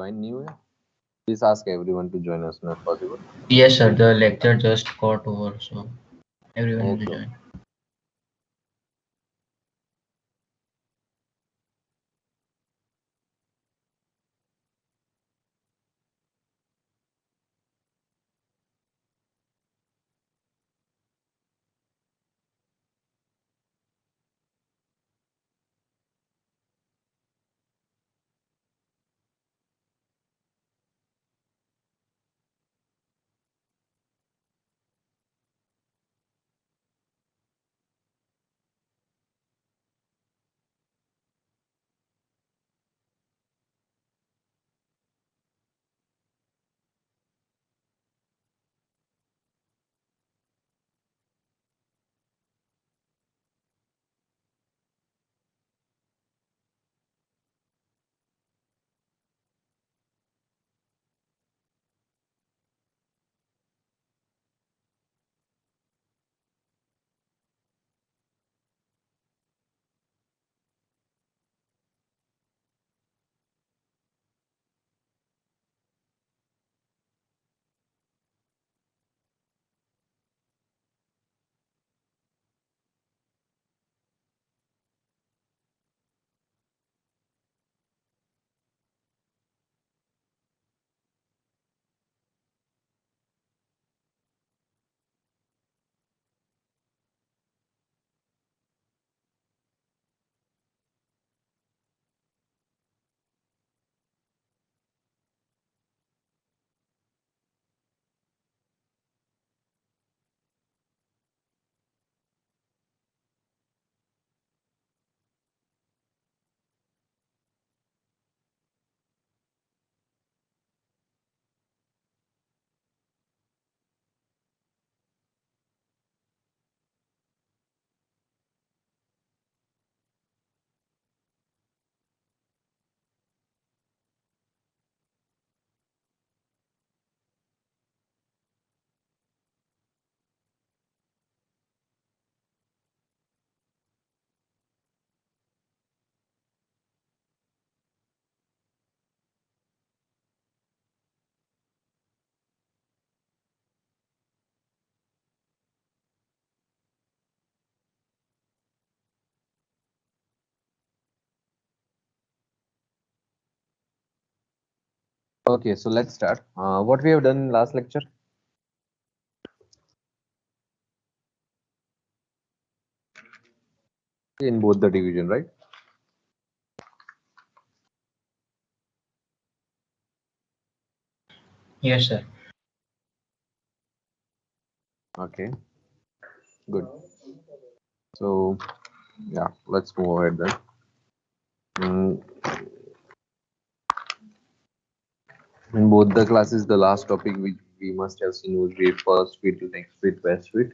Join new here. Please ask everyone to join as soon as possible. Yes, sir. The lecture just got over, so everyone will Okay. join. Okay, so let's start. What we have done in last lecture in both the division, right? Yes, sir. Okay, good. So yeah, let's move ahead then. Mm, in both the classes, the last topic which we must have seen was the first fit, next fit, best fit.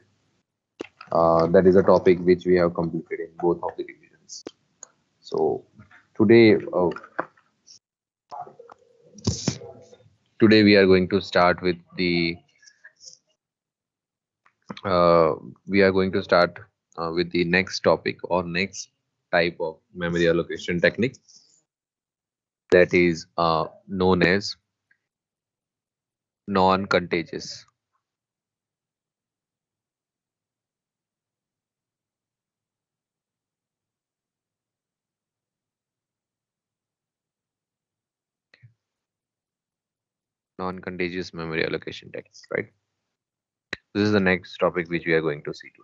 That is a topic which we have completed in both of the divisions. So today, today we are going to start with the uh, we are going to start with the next topic or next type of memory allocation technique, that is known as non-contagious. Non-contagious memory allocation technique, right? This is the next topic which we are going to see today.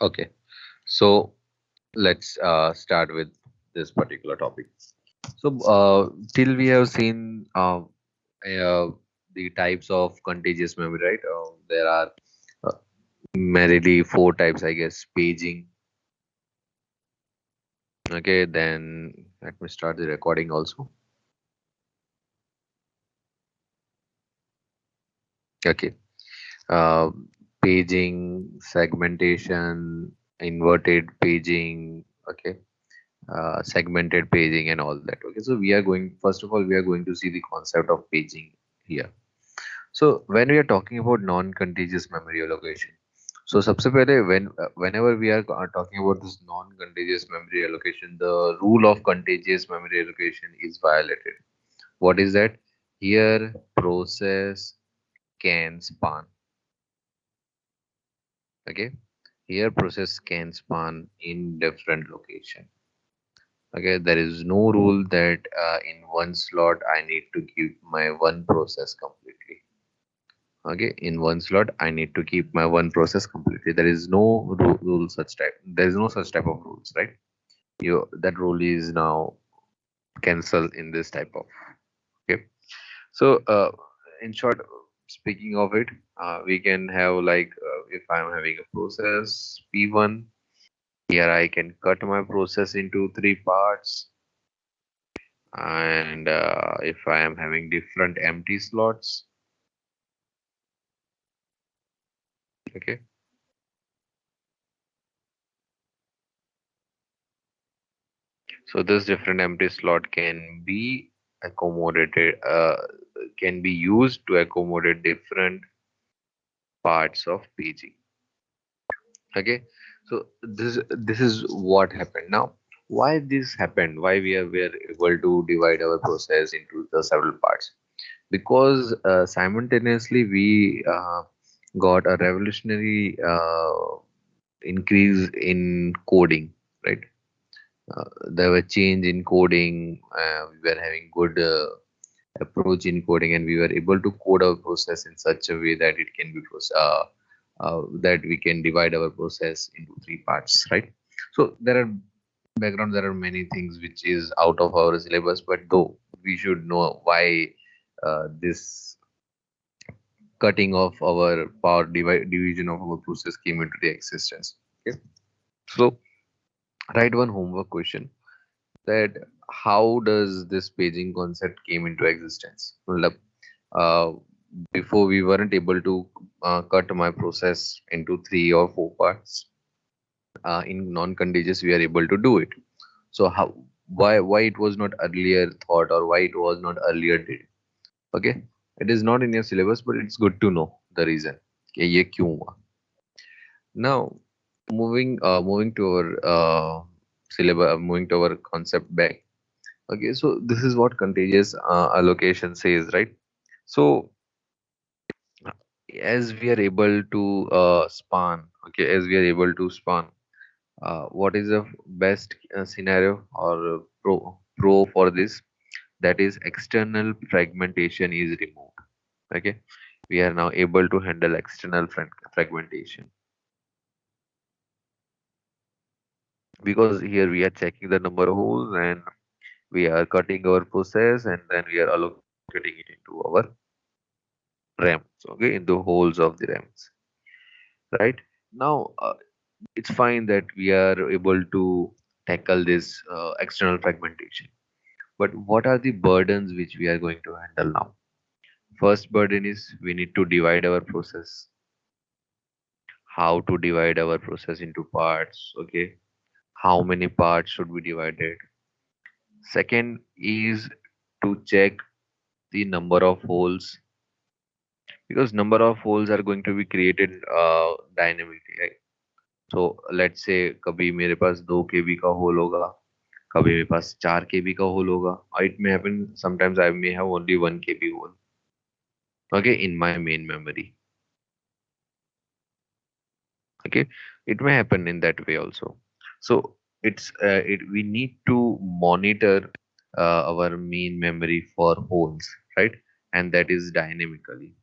Okay, so let's start with this particular topic. So till we have seen the types of contagious memory, right? There are merely four types, I guess. Paging. Okay, then let me start the recording also. Okay. uh, Paging, segmentation, inverted paging, okay, segmented paging, and all that. Okay, so we are going, first of all, we are going to see the concept of paging here. So when we are talking about non-contiguous memory allocation, so सबसे पहले whenever we are talking about this non-contiguous memory allocation, the rule of contiguous memory allocation is violated. What is that? Here process can span. Okay, here process can span in different location. Okay, there is no rule that in one slot I need to keep my one process completely. Okay, in one slot I need to keep my one process completely. There is no rule such type. There is no such type of rules, right? You, that rule is now cancelled in this type of. Okay, so in short, speaking of it, we can have like if I'm having a process P1. Here I can cut my process into three parts, and if I am having different empty slots, okay. So this different empty slot can be accommodated, can be used to accommodate different parts of PG. Okay, so this is what happened. Now, why this happened? Why we are able to divide our process into the several parts? Because simultaneously we got a revolutionary increase in coding, right? There were change in coding. We were having good approach in coding, and we were able to code our process in such a way that it can be that we can divide our process into three parts, right? So there are background. There are many things which is out of our syllabus, but though we should know why this cutting of our power division of our process came into the existence. Okay, so write one homework question that how does this paging concept came into existence. मतलब, uh, before we weren't able to cut my process into three or four parts. In non-contiguous we are able to do it. So how, why it was not earlier thought, or why it was not earlier did? Okay, it is not in your syllabus, but it's good to know the reason कि ये क्यों हुआ. Now, moving to our syllabus, moving to our concept back. Okay, so this is what contagious allocation says, right? So as we are able to span, okay, as we are able to span, what is the best scenario or pro for this? That is external fragmentation is removed. Okay, we are now able to handle external fragmentation, because here we are checking the number of holes, and we are cutting our process, and then we are allocating it into our RAMs, okay, in the holes of the RAMs, right? Now, it's fine that we are able to tackle this external fragmentation, but what are the burdens which we are going to handle now? First burden is we need to divide our process. How to divide our process into parts, okay? How many parts should be divided? Second is to check the number of holes, because number of holes are going to be created dynamically, right? So let's say कभी मेरे पास 2 KB का whole होगा, कभी मेरे पास 4 KB का whole होगा. It may happen sometimes I may have only 1 KB hole, okay, in my main memory. Okay, it may happen in that way also. So we need to monitor our main memory for holes, right? And that is dynamically.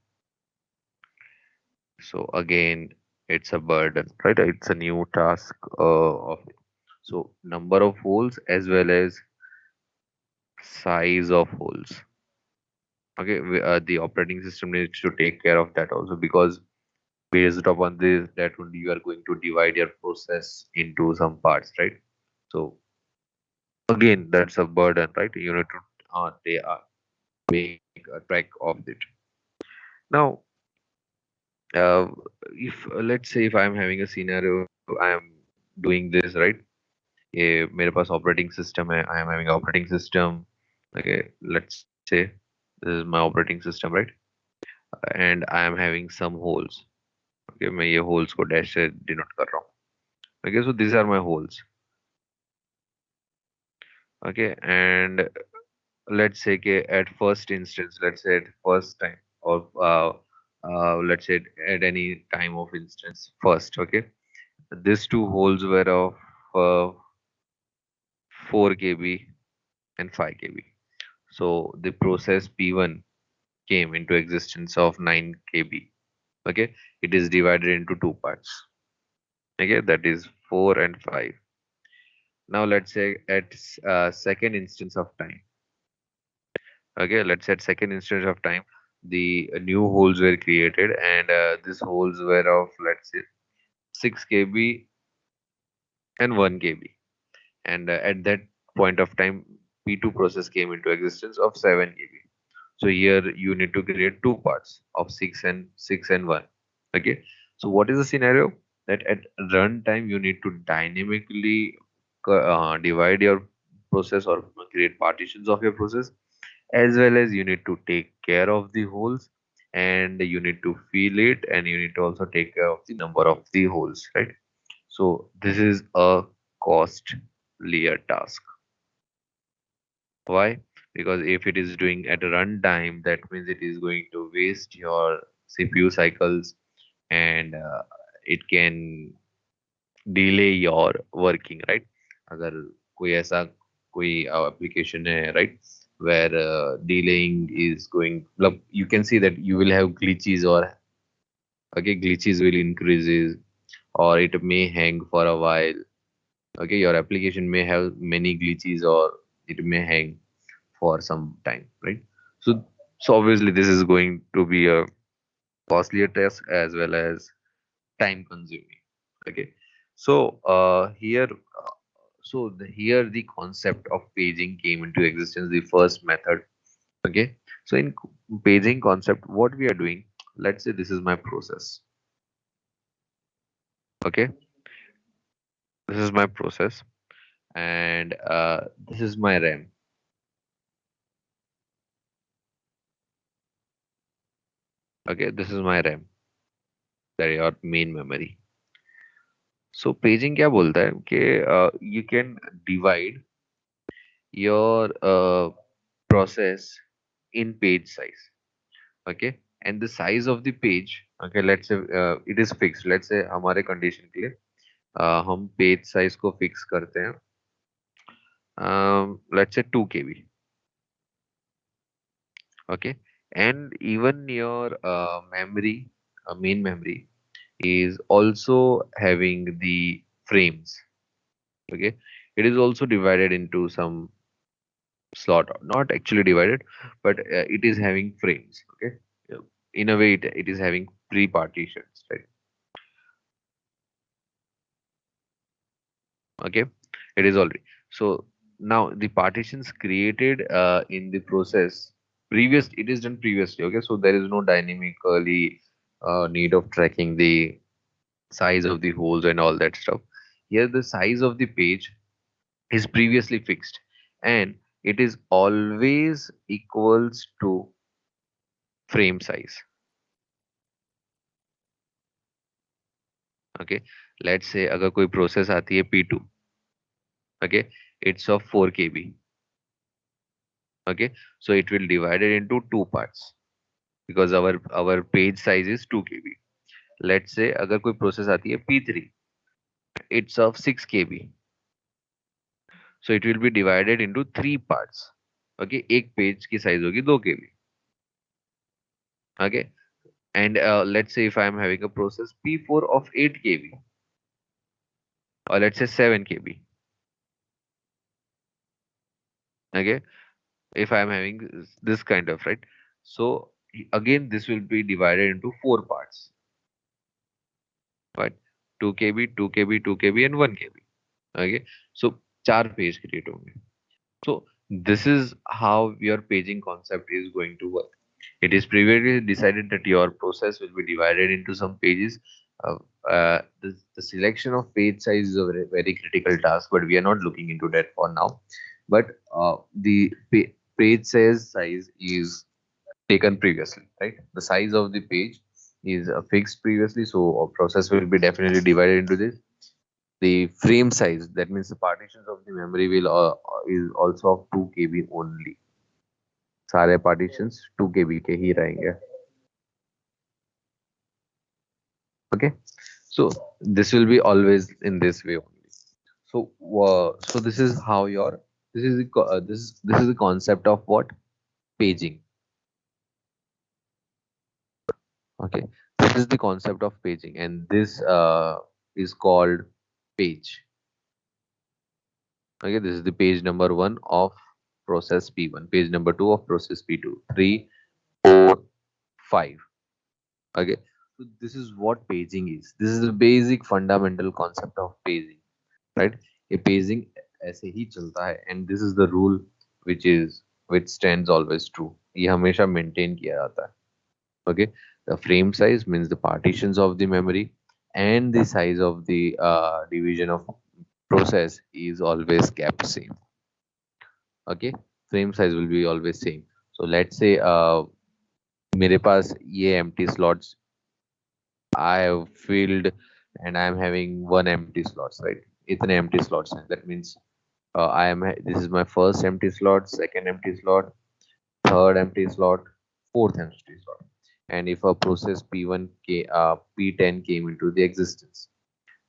So again, it's a burden, right? It's a new task of it. So number of holes as well as size of holes. Okay, the operating system needs to take care of that also, because Based upon this, that only you are going to divide your process into some parts, right? So again, that's a burden, right? You need to make a track of it. Now, uh, if let's say if I'm having a scenario, I'm doing this, right? मेरे पास operating system है, I am having operating system. Okay, let's say this is my operating system, right? And I am having some holes. Okay, मैं ये holes को dash से denote कर रहा हूँ. Okay, so these are my holes. Okay, and let's say at first instance, let's say at first time, or let's say at any time of instance first. Okay, these two holes were of 4 kb and 5 kb. So the process P1 came into existence of 9 kb. Okay, it is divided into two parts. Okay, that is 4 and 5. Now let's say at second instance of time. Okay, let's say at second instance of time, the new holes were created, and these holes were of, let's say, 6 kb and 1 kb. And at that point of time, P2 process came into existence of 7 kb. So here you need to create two parts of 6 and 1. Okay. So what is the scenario? That at runtime you need to dynamically divide your process or create partitions of your process, as well as you need to take care of the holes, and you need to feel it, and you need to also take care of the number of the holes, right? So this is a costlier task. Why? Because if it is doing at runtime, that means it is going to waste your CPU cycles, and it can delay your working, right? अगर कोई ऐसा कोई application है, right, where delaying is going, मतलब you can see that you will have glitches, or okay, glitches will increases, or it may hang for a while. Okay, your application may have many glitches, or it may hang for some time, right? So obviously this is going to be a costlier task as well as time consuming. Okay, so here the concept of paging came into existence, the first method. Okay, so in paging concept, what we are doing, let's say this is my process. Okay, this is my process, and this is my RAM. Okay, this is my RAM, that is your main memory. So paging क्या बोलता है कि you can divide your process in page size. Okay, and the size of the page, okay, let's say it is fixed. Let's say हमारे condition के लिए हम page size को fix करते हैं, let's say 2 kb. Okay, and even your memory, main memory, is also having the frames. Okay, it is also divided into some slot, not actually divided, but it is having frames. Okay. Yeah. In a way, it is having pre-partitions, right? Okay, it is already. So now the partitions created in the process, previous, it is done previously. Okay, so there is no dynamically need of tracking the size of the holes and all that stuff. Here the size of the page is previously fixed, and it is always equals to frame size. Okay, let's say अगर कोई process आती है P2. Okay, it's of 4 kb. Okay, so it will divide it into two parts, because our page size is 2 kb. Let's say अगर कोई process आती है P3, it's of 6 kb. So it will be divided into three parts. Okay, एक page की size होगी 2 kb. Okay, and let's say if I am having a process P4 of 8 kb, or let's say 7 kb. Okay, if I am having this kind of, right, so again this will be divided into four parts. but 2 KB, 2 KB, 2 KB and 1 KB. Okay, so 4 page create होंगे. So this is how your paging concept is going to work. It is previously decided that your process will be divided into some pages. Uh, the selection of page size is a very critical task, but we are not looking into that for now. But page size is taken previously, right? The size of the page is fixed previously, so our process will be definitely divided into this. The frame size, that means the partitions of the memory will is also of 2 KB only. सारे partitions 2 KB के ही रहेंगे. Okay, so this will be always in this way only. So so this is how your this is the concept of what paging. Okay, this is the concept of paging, and this is called page. Okay, this is the page number 1 of process P1, page number 2 of process P2, 3, 4, 5. Okay, so this is what paging is. This is the basic fundamental concept of paging, right? A paging ऐसे ही चलता है, and this is the rule which stands always true. ये हमेशा maintain किया जाता है. Okay, the frame size means the partitions of the memory, and the size of the division of process is always kept same. Okay, frame size will be always same. So let's say मेरे पास ये empty slots I have filled, and I am having one empty slots, right? इतने empty slots हैं. That means this is my first empty slot, second empty slot, third empty slot, fourth empty slot. And if a process P10 came into the existence,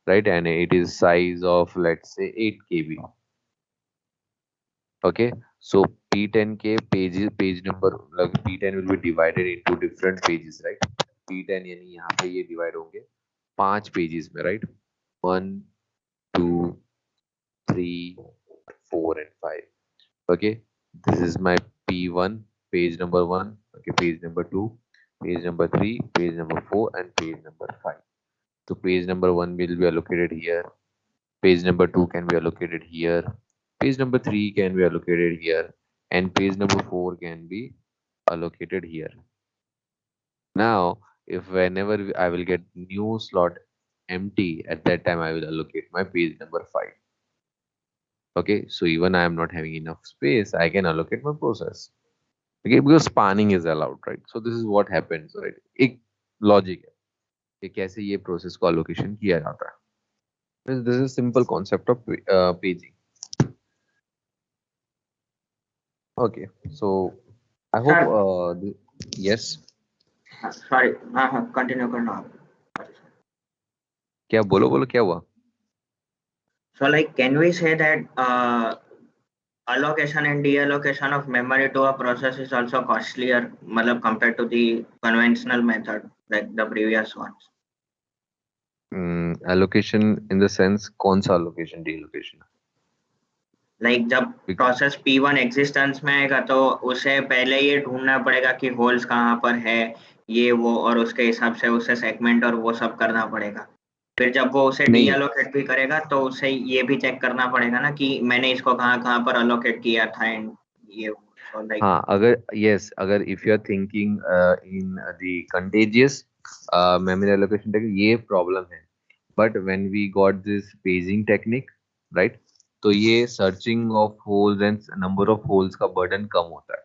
right, and it is size of, let's say, 8 KB. Okay, so P10K page number, like P10 will be divided into different pages, right? P10 यानी यहाँ पे ये divide होंगे 5 pages में, right? 1, 2, 3, 4 and 5. Okay, this is my P1, page number 1. Okay, page number 2, page number 3, page number 4 and page number 5. So page number 1 will be allocated here, page number 2 can be allocated here, page number 3 can be allocated here, and page number 4 can be allocated here. Now if whenever I will get new slot empty, at that time I will allocate my page number 5. Okay, so even I am not having enough space, I can allocate my process. Okay, because spanning is allowed, right? So this is what happens, right? एक logic है कि कैसे ये process को allocation किया जाता है. This is a simple concept of paging. Okay, so I hope Sir, yes. sorry, हाँ continue करना आप. क्या बोलो बोलो क्या हुआ? So like, can we say that allocation and deallocation of memory to a process is also costlier, मतलब compared to the conventional method like the previous ones? Allocation in the sense कौन सा allocation deallocation? Like जब process P1 existence में आएगा तो उसे पहले ये ढूंढना पड़ेगा कि होल्स कहाँ पर है, ये वो, और उसके हिसाब से उसे सेगमेंट और वो सब करना पड़ेगा. फिर जब वो उसे नहीं. डीअलोकेट भी करेगा तो उसे ये भी चेक करना पड़ेगा ना कि मैंने इसको कहाँ कहाँ पर अलोकेट किया था, एंड ये so like, हाँ, अगर if you are thinking in the contagious memory allocation technique, ये problem है. But when we got this paging technique, right? तो ये searching of holes and number of holes का burden कम होता है.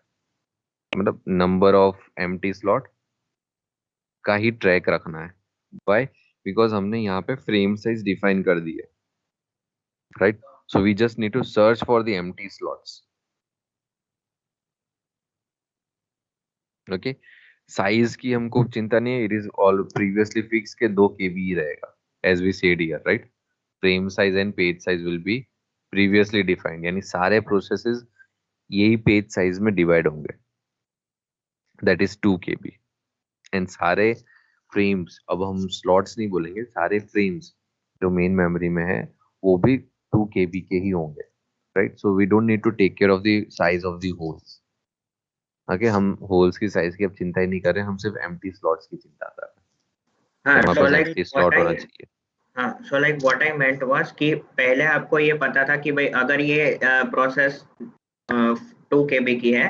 मतलब number of empty slot का ही track रखना है. Why? Because हमने यहाँ पे frame size define कर दी है, right? So we just need to search for the empty slots. Okay, size की हमको चिंता नहीं है. It is all previously fixed के 2 KB ही रहेगा, as we said here, right? Frame size and page size will be previously defined. यानी सारे processes यही page size में divide होंगे, that is 2 KB. And सारे frames, अब हम slots नहीं बोलेंगे, सारे frames जो main memory में है वो भी 2 KB के ही होंगे, right? So we don't need to take care of the size of the holes. Okay, हम होल्स की साइज की अब चिंता ही नहीं कर रहे, हम सिर्फ एम्प्टी स्लॉट्स की चिंता कर रहे हैं. हाँ हमारे so pass like empty what slot I होना चाहिए। हाँ so like what I meant was कि पहले आपको ये पता था कि भाई अगर ये प्रोसेस 2 KB की है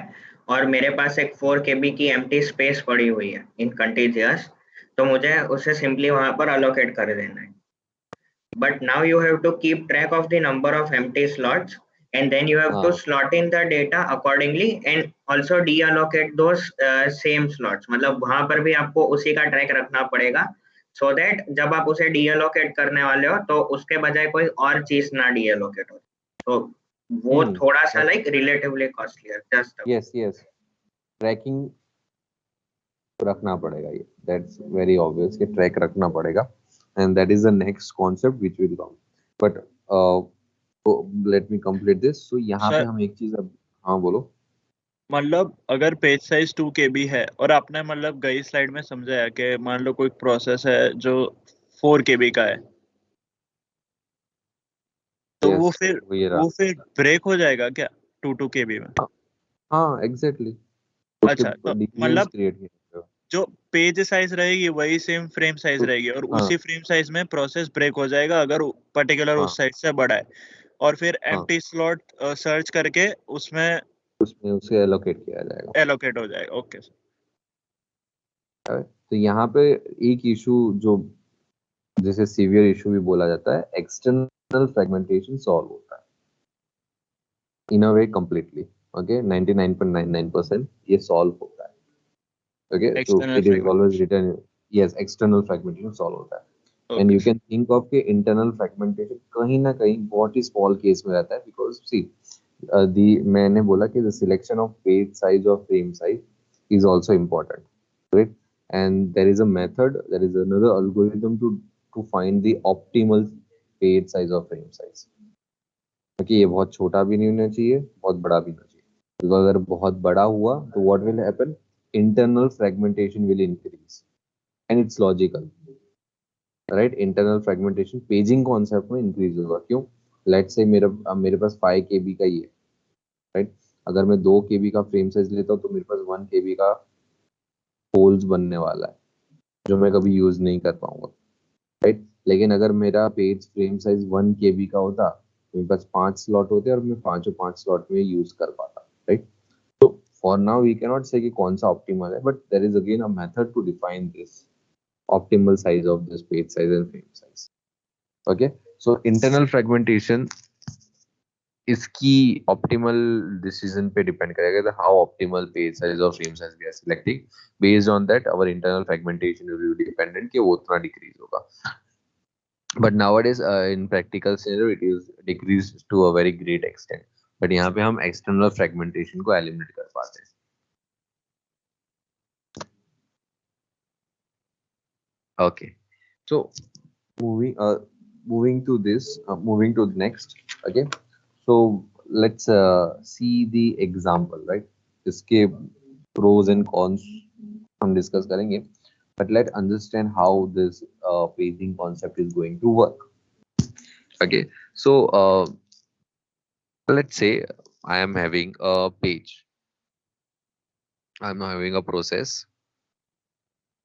और मेरे पास एक 4 KB की एम्प्टी स्पेस पड़ी हुई है इन कंटीजियस, तो मुझे उसे सिंपली वहां पर अलोकेट कर देना है। But now you have to keep track of the number of empty slots, and then you have to हाँ slot in the data accordingly and also deallocate those same slots। मतलब वहां पर भी आपको उसी का ट्रैक रखना पड़ेगा, so that जब आप उसे deallocate करने वाले हो तो उसके बजाय कोई और चीज ना deallocate हो। तो वो थोड़ा सा like relatively costlier, just a yes yes, tracking रखना पड़ेगा, ये दैट्स वेरी ऑब्वियस कि ट्रैक रखना पड़ेगा, and that is the next concept which will come. But let me complete this. So यहाँ पे सर हम एक चीज अब, हाँ बोलो। मतलब अगर पेज साइज 2 KB है और आपने मतलब गई स्लाइड में समझाया कि मान लो कोई प्रोसेस है जो 4 KB का है, तो यस, वही रहा। वो फिर ब्रेक हो जाएगा क्या 2 KB में? हाँ एग्जैक्टली, उसके अच्छा, तो डिवीजन्स मतलब क्रिएट किए। जो पेज साइज रहेगी वही सेम फ्रेम साइज तो रहेगी और हाँ उसी फ्रेम साइज में प्रोसेस ब्रेक हो जाएगा अगर पर्टिकुलर हाँ उस साइड से बड़ा है, और फिर हाँ, एम्प्टी स्लॉट सर्च करके उसमें उसमें उसे एलोकेट किया जाएगा। एलोकेट हो जाएगा। Okay sir. तो यहाँ पे एक इशू जो, जिसे सीवियर इशू भी बोला जाता है, एक्सटर्नल फ्रेगमेंटेशन सॉल्व होता है इन अ वे कंप्लीटली। ओके, 99.99% ये सॉल्व होता है। Okay, so external it is always fragmentation. Written, yes, external fragmentation solve होता है। And okay you sir. Can think of के इंटरनल फ्रेगमेंटेशन कहीं ना कहीं बहुत ही स्मॉल केस में रहता है, बिकॉज सी दी मैंने बोला कि the selection of page size और frame size is also important, right? And there is a method, there is another algorithm to find the optimal page size or frame size. क्योंकि ये बहुत छोटा भी नहीं होना चाहिए, बहुत बड़ा भी नहीं होना चाहिए, क्योंकि अगर बहुत बड़ा हुआ तो what will happen? Internal fragmentation will increase, and it's logical, right? Internal fragmentation paging concept में इंक्रीज होगा। क्यों? लेट्स से मेरे पास 5 KB का ही है, राइट? अगर मैं 2 KB का फ्रेम साइज लेता हूँ तो मेरे पास 1 KB का होल्स बनने वाला है, जो मैं कभी यूज नहीं कर पाऊंगा, राइट? लेकिन अगर मेरा पेज फ्रेम साइज 1 KB का होता तो मेरे पास 5 स्लॉट होते और मैं पांचों 5 स्लॉट में यूज कर पाता, राइट? तो for now we can not say कि कौन सा ऑप्टिमल है, but there is again a method to define this optimal size of this page size and frame size. Okay, so internal fragmentation इसकी optimal decision पे depend करेगा, how optimal page size और frame size we are selecting. Based on that our internal fragmentation will be dependent कि वो उतना decrease होगा। But nowadays in practical scenario it is decrease to a very great extent, but यहाँ पे हम external fragmentation को eliminate कर पाते हैं। Okay, so moving to this, moving to the next. Okay, so let's see the example, right? इसके pros and cons हम discuss करेंगे, but let's understand how this paging concept is going to work. Okay, so let's say I am having a page, I'm having a process.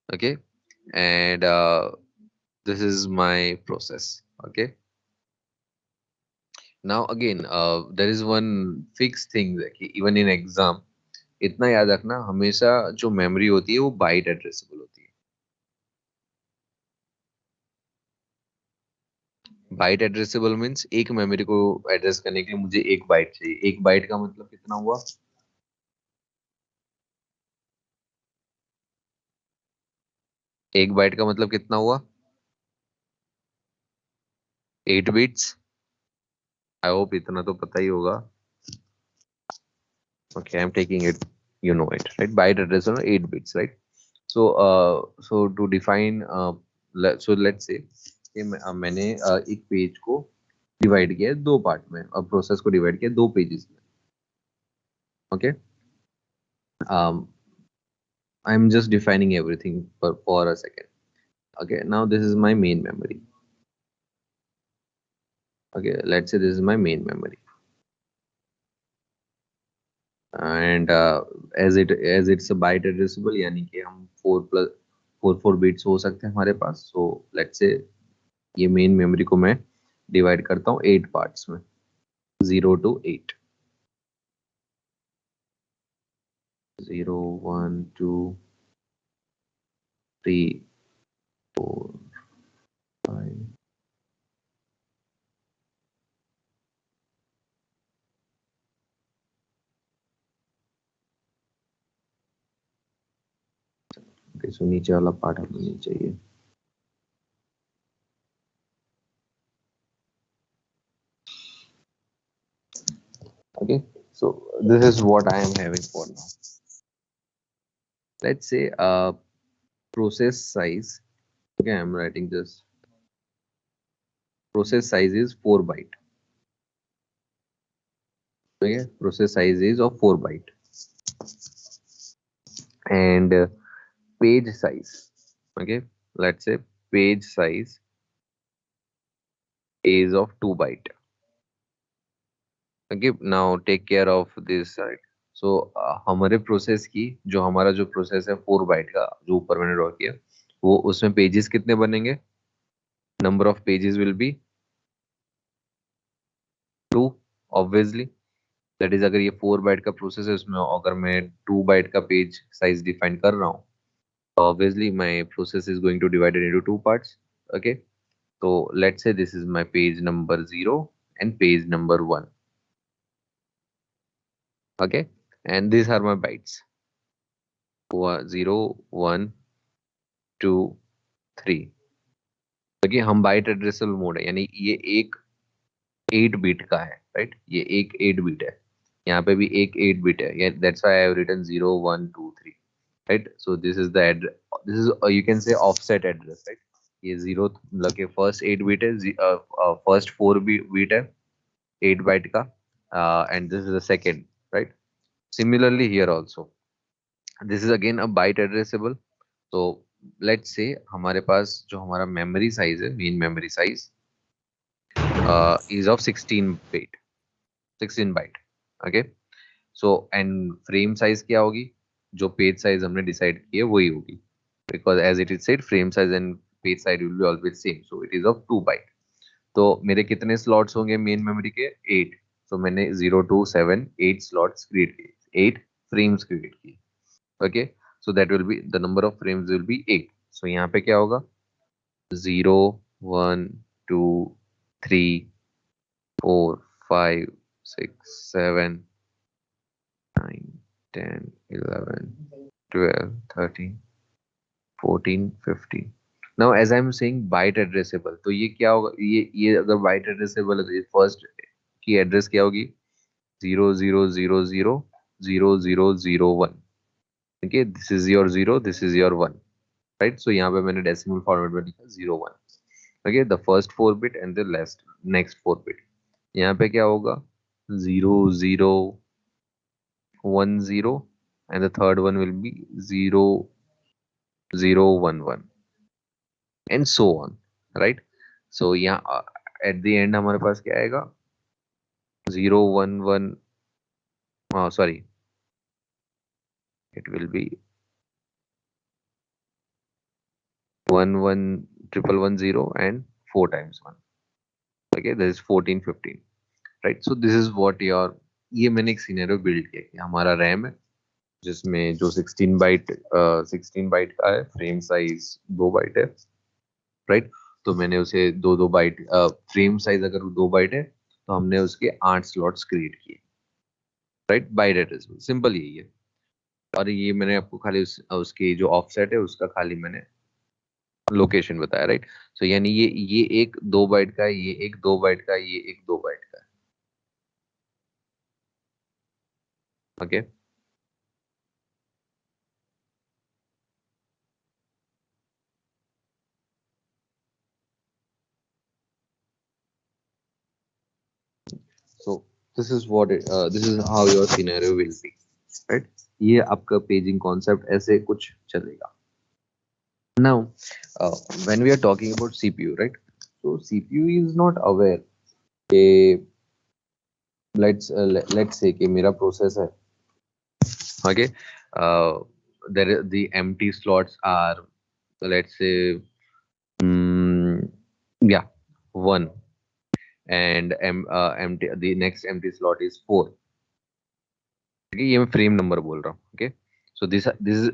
Okay, and this is my process. Okay, now again there is one fixed thing कि even in exam इतना याद रखना, हमेशा जो memory होती है वो bite addressable होती है। बाइट एड्रेसेबल मींस एक मेमोरी को एड्रेस करने के लिए मुझे 1 बाइट चाहिए। 1 बाइट का मतलब कितना हुआ? 1 बाइट का मतलब कितना हुआ? 8 बिट्स। आई होप इतना तो पता ही होगा। Okay, I'm taking it, you know it, right? Byte address on 8 bits, right? So to define, so let's say कि मैंने एक पेज को डिवाइड किया है 2 पार्ट में, और प्रोसेस को डिवाइड किया 2 पेजेस में। Okay, I am just defining everything for a second. Okay, now this is my main memory. Okay, let's say this is my main memory, and as it's a byte addressable, यानी कि हम 4 plus 4 bits हो सकते हैं हमारे पास. So let's say ये main memory को मैं डिवाइड करता हूँ 8 पार्ट्स में, 0 to 8. 0 1 2 3 4 5. ओके, सो नीचे वाला पार्ट हमें नहीं चाहिए. Okay, so this is what I am having for now. Let's say process size. Okay, I'm writing this. Process size is 4 byte. Okay, process size is of 4 byte. And page size. Okay, let's say page size is of 2 byte. Okay, now take care of this side. So हमारे process की जो हमारा जो process है 4 bite का जो ऊपर मैंने ड्रॉ किया, वो उसमें पेजेस कितने बनेंगे? Number of pages will be 2 obviously. That is अगर ये 4 बाइट का प्रोसेस है, उसमें अगर मैं 2 बाइट का पेज साइज डिफाइन कर रहा हूँ, तो obviously my process is going to divided into 2 parts. Okay, तो let's say this is my page number 0 and page number 1. Okay, and these are my bytes. 0 1 2 3. Okay, हम bite addressable mode है, यानी ये एक 8 बिट का है, right? ये एक 8 बिट है, यहाँ पे भी एक 8 बिट है. That's why I have written 0 1 2 3, right? So this is the address, this is you can say offset address, right? ये 0 मतलब के फर्स्ट 8 बिट है, फर्स्ट 4 बिट है 8 बाइट का, and this is the second, right? Similarly here also this is again a byte addressable. तो let's say हमारे पास जो हमारा मेमोरी साइज है, main memory size is of 16 bit, 16 byte. Okay, so and frame size क्या होगी? जो page size हमने डिसाइड की है वही होगी, because as it is said frame size and page size will be always same, so it is of 2 byte. तो मेरे कितने स्लॉट्स होंगे मेन मेमोरी के? 8. तो मैंने 0 to 7 8 स्लॉट्स क्रिएट किए, 8 फ्रेम्स क्रिएट किए. Okay, so that will be the number of frames will be 8. सो यहाँ पे क्या होगा? 0 1 2 3 4 5 6 7 9 10 11 12 13 14 15. Now as I am saying byte addressable, तो ये क्या होगा? ये अगर बाइट एड्रेसेबल है, फर्स्ट की एड्रेस क्या होगी? 0 0 0 0 0 0 0 1. Okay, this is your 0, this is your 1, right? So यहाँ पे मैंने डेसिमल फॉर्मेट में लिखा 0 1. Okay, the first 4 bit and the last next 4 bit. यहाँ पे क्या होगा? 0 0 1 0, and the third one will be 0 0 1 1, and so on, right? So यहाँ at the end हमारे पास क्या आएगा? 0 1 1, sorry, it will be 1 1 triple 1 0 and 4 times 1. Okay, that is 14 15, right? So this is what your, ये मैंने एक सिनेरियो बिल्ड किया कि हमारा रैम है जिसमें जो 16 बाइट 16 बाइट का है, फ्रेम साइज 2 बाइट है, राइट? तो मैंने उसे 2 बाइट, फ्रेम साइज अगर 2 बाइट है तो हमने उसके 8 स्लॉट्स क्रिएट किए, राइट? बाइट एड्रेस, सिंपल यही है. और ये मैंने आपको खाली उसकी जो ऑफसेट है उसका खाली मैंने लोकेशन बताया, राइट? सो यानी ये एक 2 बाइट का है, ये एक 2 बाइट का है, ये एक 2 बाइट का है. Okay, so this is what this is how your scenario will be, right? ये आपका पेजिंग कॉन्सेप्ट ऐसे कुछ चलेगा. Now, when we are talking about CPU, right? So CPU is not aware. Let's say कि मेरा process है, okay? The empty slots are let's say yeah 1 and empty the next empty slot is 4. Okay, ये मैं frame number बोल रहा हूँ. Okay, so this is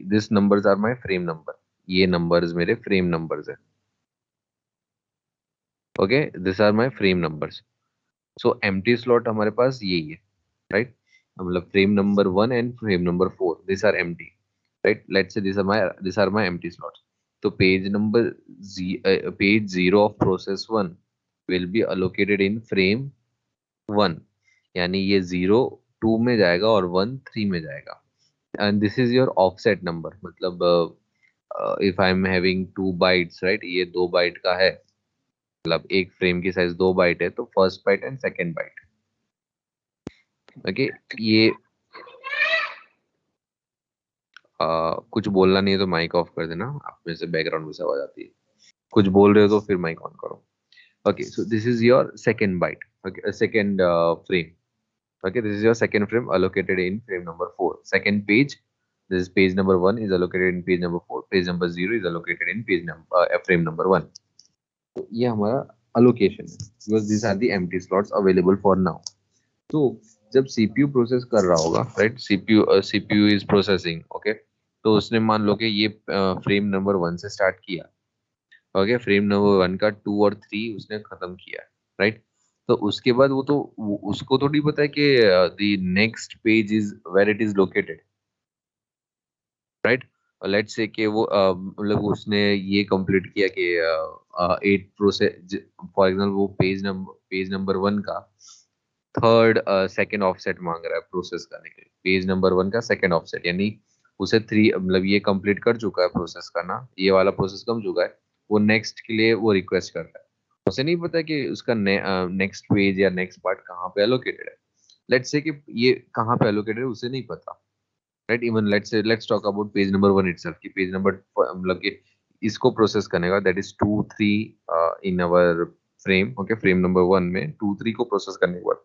this numbers are my frame number. ये numbers मेरे फ्रेम नंबर्स है. Okay, this are my frame numbers. So empty slot हमारे पास यही है, राइट. मतलब frame number 1 and frame number 4 this are empty, right. Let's say this are my empty slots. तो page 0 of process 1 will be allocated in frame 1, यानी ये 0 2 में जाएगा और 1 3 में जाएगा. And this is your offset number. मतलब if I am having 2 bytes, right, ये 2 बाइट का है. मतलब एक फ्रेम की साइज 2 बाइट है, तो first byte and second byte. Okay, ये कुछ बोलना नहीं है तो माइक ऑफ कर देना. आप में से बैकग्राउंड में से आवाज आती है. कुछ बोल रहे हो तो फिर माइक ऑन करो. Okay, so this is your second byte. Okay, second frame. Okay, this is your second frame allocated in frame number 4. Second page, this is page number 1 is allocated in page number 4. Page number 0 is allocated in page number frame number 1. तो ये हमारा allocation है, because these are the empty slots available for now. तो जब CPU process कर रहा होगा, right? CPU is processing. Okay, तो उसने मान लो कि ये फ्रेम नंबर 1 से स्टार्ट किया. ओके, फ्रेम नंबर 1 का 2 और 3 उसने खत्म किया, राइट. तो उसके बाद उसको थोड़ी पता है कि the next page is where it is located, right. Let's say कि वो मतलब उसने ये कंप्लीट किया कि 8 प्रोसेस, फॉर एग्जांपल वो पेज नंबर 1 का थर्ड सेकंड ऑफसेट मांग रहा है प्रोसेस करने के लिए. पेज नंबर 1 का सेकंड ऑफसेट, यानी उसे 3 मतलब ये कंप्लीट कर चुका है प्रोसेस करना, ये वाला प्रोसेस कर चुका है. वो नेक्स्ट के लिए वो रिक्वेस्ट कर रहा है. उसे नहीं पता कि उसका नेक्स्ट पेज या नेक्स्ट पार्ट कहाँ पे एलोकेटेड है. लेट्स से कि ये कहाँ पे एलोकेटेड है उसे नहीं पता, right. Even let's talk about page number 1 itself कि पेज नंबर मतलब कि इसको प्रोसेस करने का, that is 2 3 in our frame. Okay, frame number 1 में 2 3 को प्रोसेस करने के बाद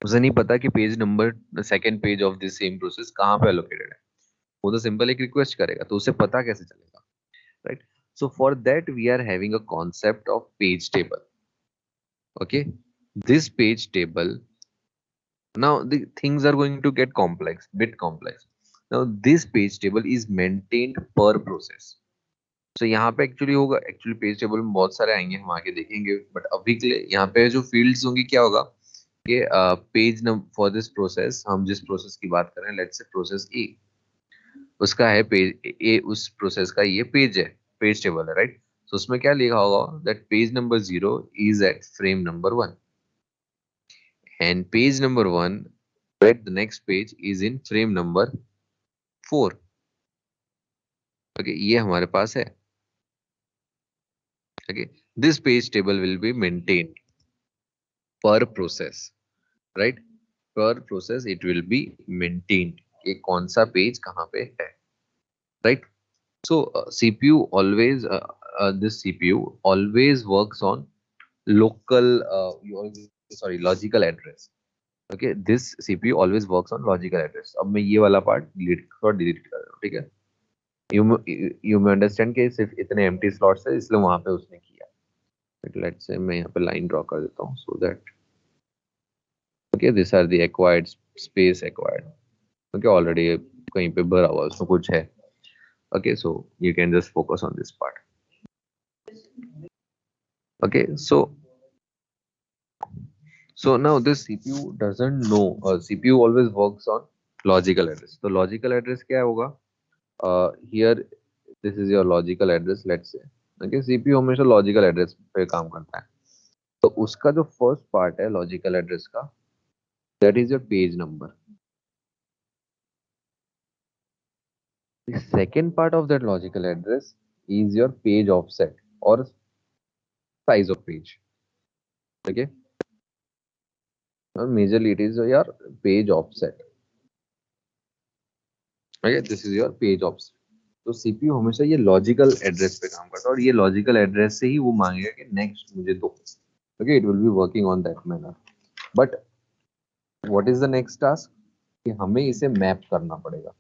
उसे नहीं पता कि page number second page of this same process कहाँ पे एलोकेटेड है. वो तो सिंपल एक रिक्वेस्ट करेगा, तो उसे पता कैसे चलेगा, right. So for that we are having a concept of page table. Okay, this page table, now the things are going to get bit complex. Now this page table is maintained per process. So यहाँ पे actually page table में बहुत सारे आएंगे, हम आगे देखेंगे. But अभी के लिए यहाँ पे जो फील्ड्स होंगी क्या होगा कि page number for this process, हम जिस प्रोसेस की बात कर रहे हैं, लेट्स से प्रोसेस ए, उसका है पेज ए, उस प्रोसेस का ये पेज है, पेज टेबल है, राइट. तो उसमें क्या लिखा होगा that page number 0 is at frame number 1 and page number 1 at the next page is in frame number 4. Okay, ये हमारे पास है. Okay, this page table will be maintained per process, right. Per process it will be maintained कि कौन सा page कहाँ पे है, राइट. So CPU always this CPU always works on local logical address. Okay, this CPU always works on logical address. अब मैं ये वाला पार्ट डिलीट कर रहा हूँ, ठीक है. यू मे अंडरस्टैंड कि सिर्फ इतने एम्प्टी स्लॉट्स है इसलिए वहां पे उसने किया. लेट्स से मैं यहाँ पे लाइन ड्रॉ कर देता हूँ so that okay this are the acquired space acquired. Okay, already कहीं पे भरा हुआ उसमें कुछ है. Okay, so you can just focus on this part. Okay, so now this CPU doesn't know, CPU always works on logical address. So logical address क्या होगा? Here this is your logical address, let's say. Okay, CPU हमेशा logical address पे काम करता है. तो उसका जो first part है logical address का, that is your page number. The second part of that logical address is your page offset or size of page. Okay, majorly it is your page offset. Okay, this is your page offset. तो CPU हमेशा ये logical address पे काम करता है और ये logical address से ही वो मांगेगा कि नेक्स्ट मुझे दो. Okay, it will be working on that manner. But what is the next task कि हमें इसे मैप करना पड़ेगा,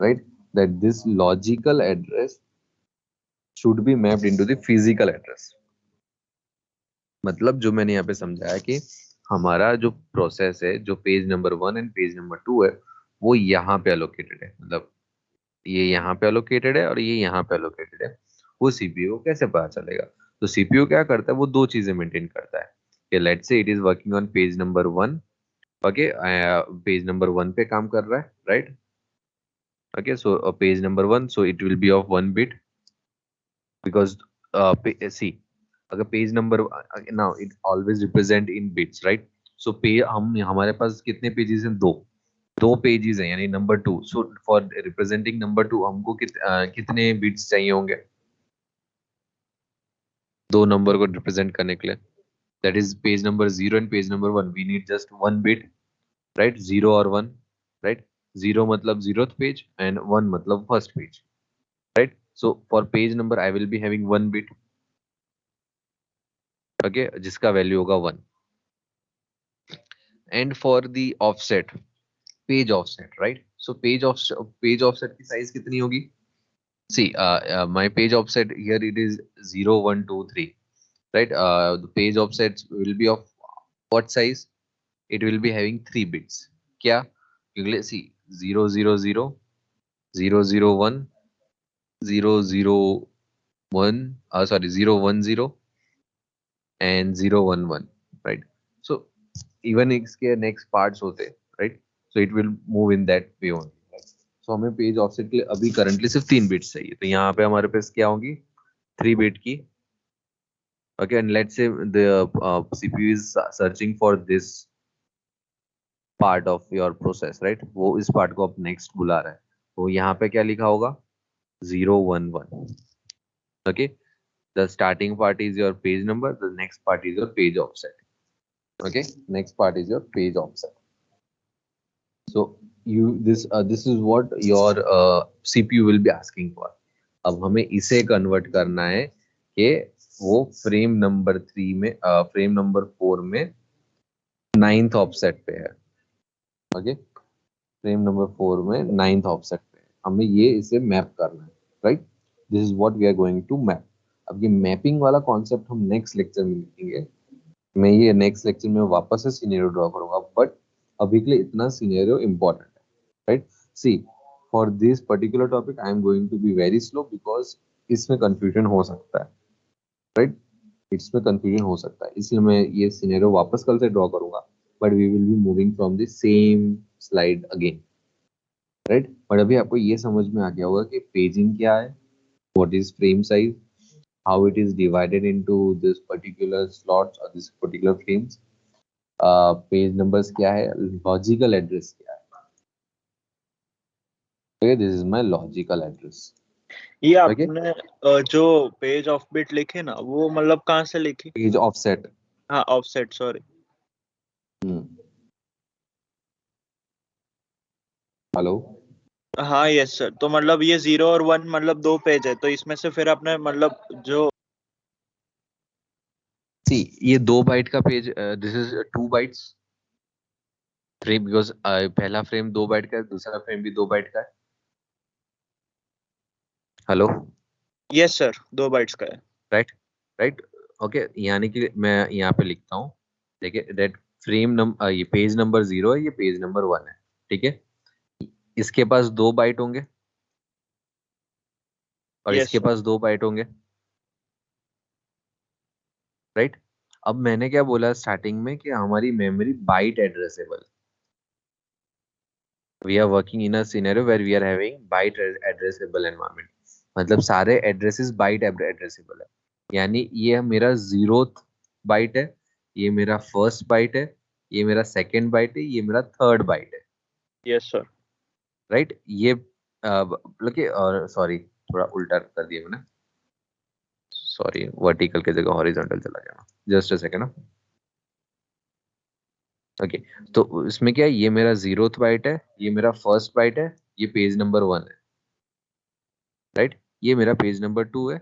right. that this logical address should be mapped into the physical address. मतलब जो मैंने यहाँ पे समझाया कि हमारा जो प्रोसेस है, जो page number 1 and page number 2 है, वो यहाँ पे अलोकेटेड है, मतलब ये यहाँ पे अलोकेटेड है और ये यहाँ पे अलोकेटेड है। वो सीपीयू को कैसे पता चलेगा? तो सीपीयू क्या करता है, वो दो चीजें मेंटेन करता है कि let's say it is working on page number 1, okay, page number 1 पे काम कर रहा है, right? Okay, so page number 1, so it will be of 1 bit because see, अगर page number, now it always represent in bits, right? So हम हमारे पास कितने pages हैं? दो पेजेस हैं, यानी number 2। So for representing number 2 हमको कितने बिट्स चाहिए होंगे दो नंबर को रिप्रेजेंट करने के लिए? That is page number 0 and page number 1, we need just 1 bit, right? 0 और 1, राइट? 0 मतलब 0th पेज एंड 1 मतलब first page, right? So for page number I will be having 1 bit, okay, जिसका value होगा 1। And for the offset, page offset, right? So page offset की size कितनी होगी? See, my page offset here, it is 0, 1, 2, 3, right? The page offsets will be of what size? It will be having 3 bits. क्या? क्योंकि see, 0, 0, 0, 0, 0, 1, 0, 0, 1, sorry, 0, 1, 0 and 0, 1, 1, right? So even इसके next parts होते, right? So it will move in that way only. So हमें page offset के लिए अभी currently सिर्फ 3 bits चाहिए, तो यहाँ पे हमारे पास क्या होंगी? 3 बिट की, okay, and let's say the CPU is searching for this part of your process, right? वो इस part को अब next बुला रहा है, तो यहाँ पे क्या लिखा होगा? 0, 1, 1, okay? The starting part is your page number, the next part is your page offset, okay? Next part is your page offset. So this is what your CPU will be asking for. अब हमें इसे convert करना है कि वो frame number 3 में, frame number 4 में 9th offset पे है, ओके? फ्रेम नंबर 4 में 9th ऑफसेट पे है, हमें ये इसे मैप करना है, right? This is what we are going to map. अब ये मैपिंग वाला कॉन्सेप्ट हम नेक्स्ट लेक्चर में लिखेंगे। मैं ये नेक्स्ट लेक्चर में वापस से सिनेरियो ड्रॉ करूंगा, बट अभी के लिए इतना सिनेरियो इंपॉर्टेंट है, right? See, for this particular topic I am going to be very slow because इसमें कंफ्यूजन हो सकता है, राइट? इसमें कंफ्यूजन हो सकता है, इसलिए मैं ये सिनेरियो वापस कल से ड्रॉ करूंगा, but we will be moving from the same slide again, right? But अभी आपको ये समझ में आ गया होगा कि पेजिंग क्या है, what is frame size, how it is divided into this particular slots और this particular frames, page numbers क्या है, लॉजिकल एड्रेस क्या है। Okay, this is my logical address. ये आपने जो पेज ऑफ बिट लिखे ना, वो मतलब कहाँ से लिखी? Page offset. हाँ, ऑफसेट, सॉरी। हेलो? हाँ, यस सर। तो मतलब ये 0 और 1 मतलब 2 पेज है, तो इसमें से फिर आपने मतलब जो ये 2 बाइट का page, this is 2 bytes frame, because पहला फ्रेम 2 बाइट का है, दूसरा फ्रेम भी 2 बाइट का है। हेलो? यस सर, 2 बाइट्स का है। Right, right, okay. यानी कि मैं यहाँ पे लिखता हूँ, देखिए, दैट फ्रेम नंबर, ये पेज नंबर 0 है, ये पेज नंबर 1 है, ठीक है? इसके पास 2 बाइट होंगे और यस इसके सर। पास 2 बाइट होंगे, राइट? अब मैंने क्या बोला स्टार्टिंग में कि हमारी memory byte addressable, we are working in a scenario where we are having byte addressable environment, मतलब सारे एड्रेसेस बाइट एड्रेसेबल है। यानी ये मेरा 0th बाइट है, ये मेरा फर्स्ट बाइट है, ये मेरा सेकंड बाइट है, ये मेरा थर्ड बाइट है, यस सर। राइट? ये मतलब कि, और सॉरी, थोड़ा उल्टा कर दिया मैंने, सॉरी, वर्टिकल की जगह हॉरिजॉन्टल चला गया, जस्ट अ सेकंड। ओके, तो इसमें क्या है, ये मेरा 0th बाइट है, ये मेरा फर्स्ट बाइट है, ये पेज नंबर 1 है, राइट? ये मेरा पेज नंबर 2 है,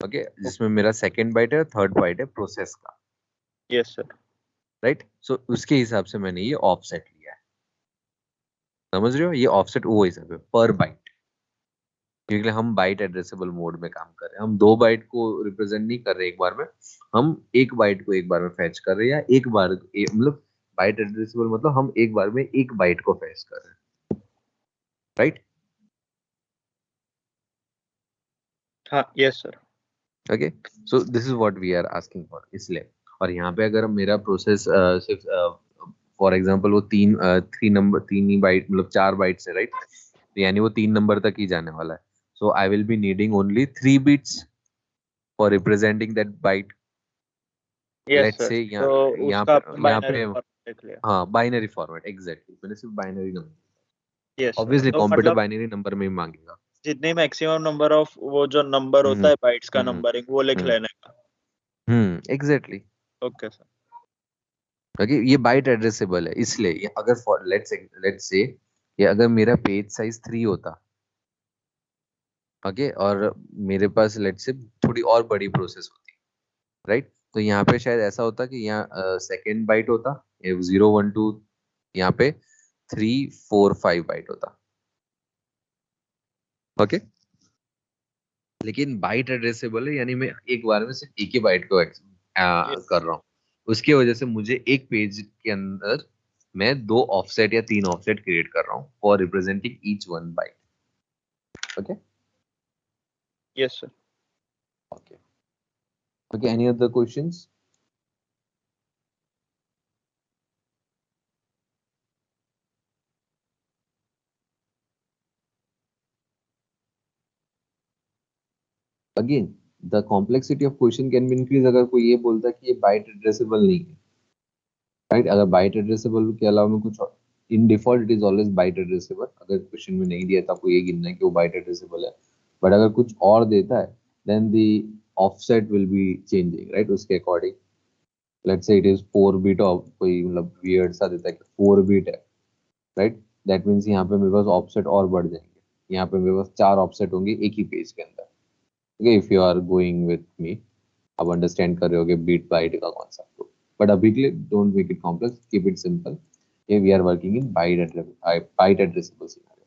ओके, जिसमें मेरा सेकंड बाइट है, थर्ड बाइट है प्रोसेस का, यस सर। राइट? सो उसके हिसाब से मैंने ये ऑफसेट लिया है, समझ रहे हो? ये ऑफसेट वो हिसाब है पर बाइट, क्योंकि हम बाइट एड्रेसेबल मोड में काम कर रहे हैं, हम 2 बाइट को रिप्रेजेंट नहीं कर रहे एक बार में, हम 1 बाइट को एक बार में फैच कर रहे हैं, या एक बार मतलब बाइट एड्रेसेबल मतलब हम एक बार में 1 बाइट को फैच कर रहे हैं, राइट? हाँ, yes sir. Okay, so this is what we are asking for, इसलिए। और यहाँ पे अगर मेरा प्रोसेस सिर्फ फॉर एग्जांपल वो 3 ही बाइट मतलब 4 बाइट्स है, राइट? तो यानी वो 3 नंबर तक ही जाने वाला है, so I will be needing only 3 bits for representing that byte. Yes let's sir, say तो यहाँ उसका आपने पे यहाँ बाइनरी पे फॉर्मेट लिख लिया। हाँ, बाइनरी फॉर्मेट, एग्जैक्टली, मैंने सिर्फ binary number. Yes sir, obviously तो कंप्यूटर मतलब बाइनरी नंबर में ही मांगेगा। जितनी मैक्सिमम नंबर ऑफ वो जो नंबर होता हम्म है बाइट्स का हम्म नंबरिंग वो लिख हम्म लेने का। एग्जैक्टली। Okay sir. ओके, ये बाइट एड्रेसेबल है, इसलिए अगर फॉर लेट्स से ये अगर मेरा पेज साइज 3 होता, ओके, और मेरे पास लेट्स से थोड़ी और बड़ी प्रोसेस होती, राइट? तो यहाँ पे शायद ऐसा होता कि यहाँ सेकेंड बाइट होता, 0 1 2, यहाँ पे 3 4 5 बाइट होता, ओके। लेकिन बाइट एड्रेसेबल है, यानी मैं एक बार में सिर्फ एक ही बाइट को कर रहा हूँ, उसकी वजह से मुझे एक पेज के अंदर मैं 2 ऑफसेट या 3 ऑफसेट क्रिएट कर रहा हूँ for representing each one byte, okay. Yes sir. Okay okay, any other questions? Again the complexity of question can be increase अगर कोई ये बोलता है कि ये बाइट एड्रेसेबल नहीं है, राइट? अगर बाइट एड्रेसेबल के अलावा में कुछ in default it is always byte addressable, अगर क्वेश्चन में नहीं दिया तो आपको ये गिनना है कि वो बाइट एड्रेसेबल है, बट अगर कुछ और देता है then the offset will be changing, right? उसके according let's say it is 4 bit, और कोई मतलब वियर्ड सा देता है कि 4 बिट है, राइट? दैट मीन्स यहाँ पे मेरे पास ऑफसेट और बढ़ जाएंगे, यहाँ पे मेरे पास 4 ऑफसेट होंगे एक ही पेज के अंदर, okay. If you are going with me, आप अंडरस्टैंड कर रहे होगे बीट बाइट का कॉन्सेप्ट को, बट अभी के लिए don't make it complex, keep it simple. ये we are working in byte addressable scenario,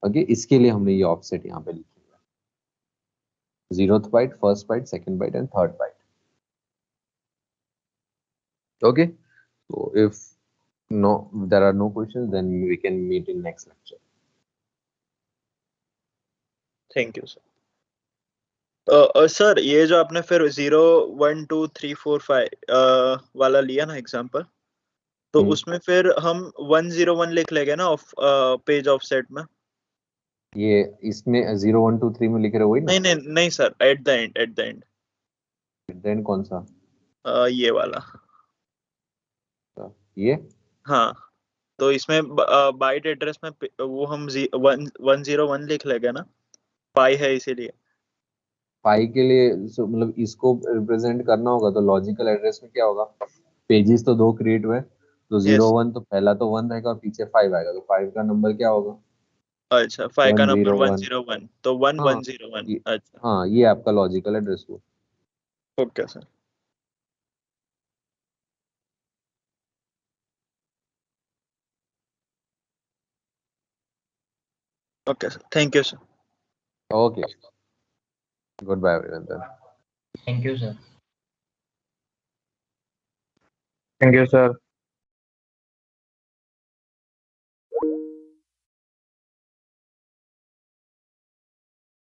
okay. इसके लिए हमने ये ऑफसेट यहाँ पे लिखी है, 0th byte, first byte, second byte and third byte, okay. So if there are no questions, then we can meet in next lecture. Thank you sir. Sir ये जो आपने फिर 0 1 2 3 4 5 वाला लिया ना एग्जांपल, तो उसमें फिर हम 101 लिख लेंगे ना ऑफ पेज ऑफसेट में? ये इसमें 0 1 2 3 में लिख रहे हो वही ना? नहीं नहीं नहीं sir, at the end then कौन सा? ये वाला। ये हाँ, तो इसमें बाइट एड्रेस में वो हम 101 लिख लेंगे ना, पाई है इसीलिए। पाई के लिए मतलब इसको रिप्रेजेंट करना होगा तो लॉजिकल एड्रेस में क्या होगा, पेजेस तो 2 क्रिएट हुए, तो 0 यस। 1 तो पहला तो 1 रहेगा और पीछे 5 आएगा, तो 5 का नंबर क्या होगा? अच्छा, 5 का नंबर 101। 101, तो हाँ 1101। ये, अच्छा, हाँ ये आपका लॉजिकल एड्रेस हुआ। Okay sir. Okay sir, thank you sir. Okay, goodbye everyone. Thank you, sir. Thank you, sir.